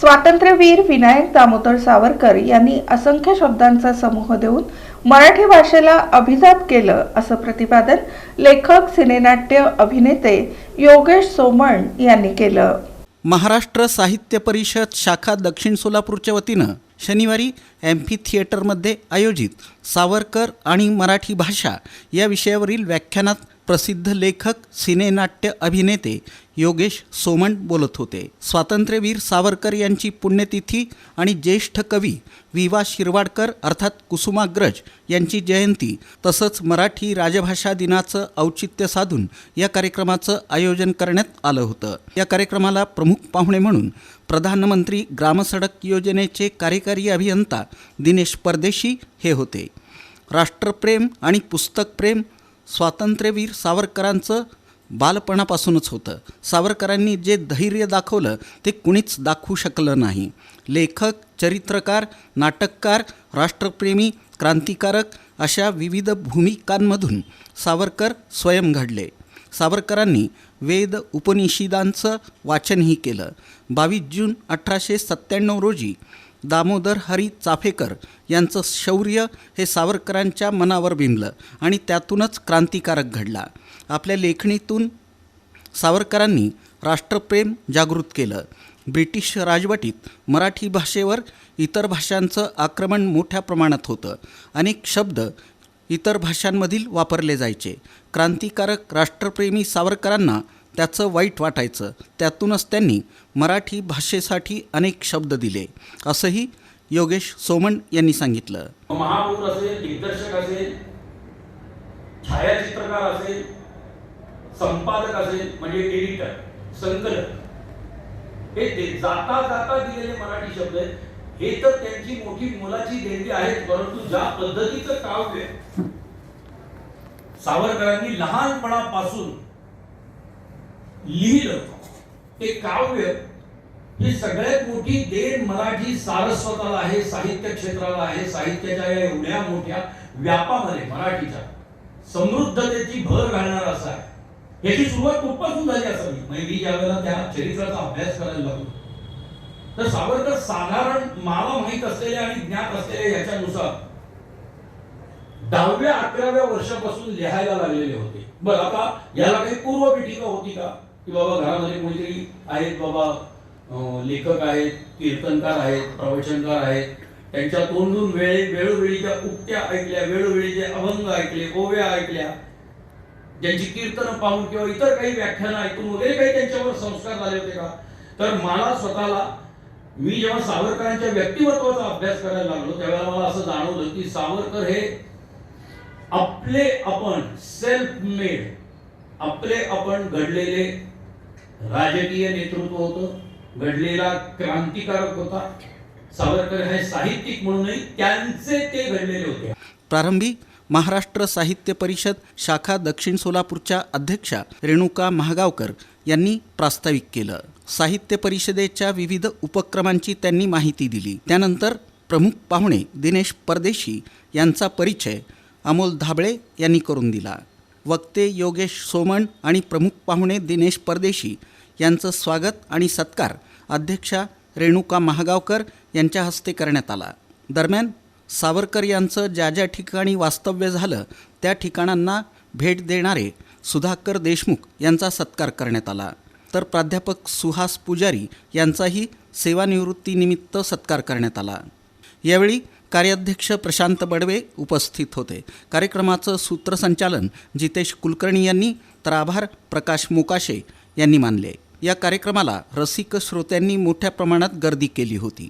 स्वातंत्र्यवीर विनायक दामोदर सावरकर यांनी असंख्य शब्दांचा समूह देऊन मराठी भाषेला अभिजात केलं असं प्रतिपादन लेखक, सिनेनाट्य अभिनेते योगेश सोमण यांनी केलं। महाराष्ट्र साहित्य परिषद शाखा दक्षिण सोलापूरच्या वतीनं शनिवारी एम्फी थिएटरमध्ये आयोजित सावरकर आणि मराठी भाषा या विषयावरील व्याख्यानात प्रसिद्ध लेखक, सिनेनाट्य अभिनेते योगेश सोमण बोलत होते। स्वातंत्र्यवीर सावरकर यांची पुण्यतिथी आणि ज्येष्ठ कवी विवा शिरवाडकर अर्थात कुसुमाग्रज यांची जयंती तसंच मराठी राजभाषा दिनाचं औचित्य साधून या कार्यक्रमाचं आयोजन करण्यात आलं होतं। या कार्यक्रमाला प्रमुख पाहुणे म्हणून प्रधानमंत्री ग्रामसडक योजनेचे कार्यकारी अभियंता दिनेश परदेशी हे होते। राष्ट्रप्रेम आणि पुस्तकप्रेम स्वातंत्र्यवीर सावरकरांचं बालपणापासूनच होतं। सावरकरांनी जे धैर्य दाखवलं ते कुणीच दाखवू शकलं नाही। लेखक, चरित्रकार, नाटककार, राष्ट्रप्रेमी, क्रांतिकारक अशा विविध भूमिकांमधून सावरकर स्वयं घडले। सावरकरांनी वेद उपनिषदांचं वाचनही केलं। 22 जून 1897 रोजी दामोदर हरी चाफेकर यांचं शौर्य हे सावरकरांच्या मनावर बिंबलं आणि त्यातूनच क्रांतिकारक घडला। आपल्या लेखणीतून सावरकरांनी राष्ट्रप्रेम जागृत केलं। ब्रिटिश राजवटीत मराठी भाषेवर इतर भाषांचं आक्रमण मोठ्या प्रमाणात होतं। अनेक शब्द इतर भाषांमधील वापरले जायचे। क्रांतिकारक राष्ट्रप्रेमी सावरकरांना त्याचं वाईट वाटायचं। त्यातूनच त्यांनी मराठी भाषेसाठी अनेक शब्द दिले असंही योगेश सोमण यांनी सांगितलं। महापौर असेल, दिग्दर्शक असेल, छायाचित्रकार असेल, संपादक असेल म्हणजे एडिटर, संकलक, हे जाता जाता दिलेले मराठी शब्द आहेत। हे तर त्यांची मोठी मोलाची देणगी आहेत, परंतु ज्या पद्धतीचं काव्य सावरकरांनी लहानपणापासून लिहिलं ते काव्य, ही सगळ्यात मोठी देण मराठी सारस्वताला आहे, साहित्य क्षेत्राला आहे। साहित्याच्या या एवढ्या मोठ्या व्यापामध्ये मराठीच्या समृद्धतेची भर घालणार असा आहे। याची सुरुवात कुठपासून झाली असावी? मी ज्यावेळेला त्या चरित्राचा अभ्यास करायला लागलो तर सावरकर साधारण मला माहित असलेल्या आणि ज्ञात असलेल्या याच्यानुसार 10व्या 11व्या वर्षापासून लिहायला लागलेले होते। बरं, आता याला काही पूर्वपीठिका होती का की बाबा घरामध्ये कोणीतरी आहेत, बाबा लेखक आहेत, कीर्तनकार आहेत, प्रवचनकार आहेत, त्यांच्या तोंडून वेळोवेळीच्या उक्त्या ऐकल्या, वेळोवेळीचे अभंग ऐकले, ओव्या ऐकल्या, ज्यांची कीर्तन पाहून किंवा इतर काही व्याख्यानं ऐकून वगैरे काही त्यांच्यावर संस्कार झाले होते का? तर मला स्वतःला, मी जेव्हा सावरकरांच्या व्यक्तिमत्वाचा अभ्यास करायला लागलो त्यावेळेला मला असं जाणवलं की सावरकर हे आपले आपण सेल्फ मेड, आपले आपण घडलेले राजकीय नेतृत्व होतं, घडलेला क्रांतिकारक होता। सावरकर हे साहित्यिक म्हणूनही त्यांचे ते घडलेले होते। प्रारंभी महाराष्ट्र साहित्य परिषद शाखा दक्षिण सोलापूरच्या अध्यक्षा रेणुका महागावकर यांनी प्रास्ताविक केलं। साहित्य परिषदेच्या विविध उपक्रमांची त्यांनी माहिती दिली। त्यानंतर प्रमुख पाहुणे दिनेश परदेशी यांचा परिचय अमोल धाबळे यांनी करून दिला। वक्ते योगेश सोमण आणि प्रमुख पाहुणे दिनेश परदेशी यांचं स्वागत आणि सत्कार अध्यक्षा रेणुका महागावकर यांच्या हस्ते करण्यात आला। दरम्यान सावरकर यांचं ज्या ज्या ठिकाणी वास्तव्य झालं त्या ठिकाणांना भेट देणारे सुधाकर देशमुख यांचा सत्कार करण्यात आला। तर प्राध्यापक सुहास पुजारी यांचाही सेवानिवृत्तीनिमित्त सत्कार करण्यात आला। यावेळी कार्याध्यक्ष प्रशांत बडवे उपस्थित होते। कार्यक्रमाचं सूत्रसंचालन जितेश कुलकर्णी यांनी तर आभार प्रकाश मोकाशे यांनी मानले। या कार्यक्रमाला रसिक श्रोत्यांनी मोठ्या प्रमाणात गर्दी केली होती।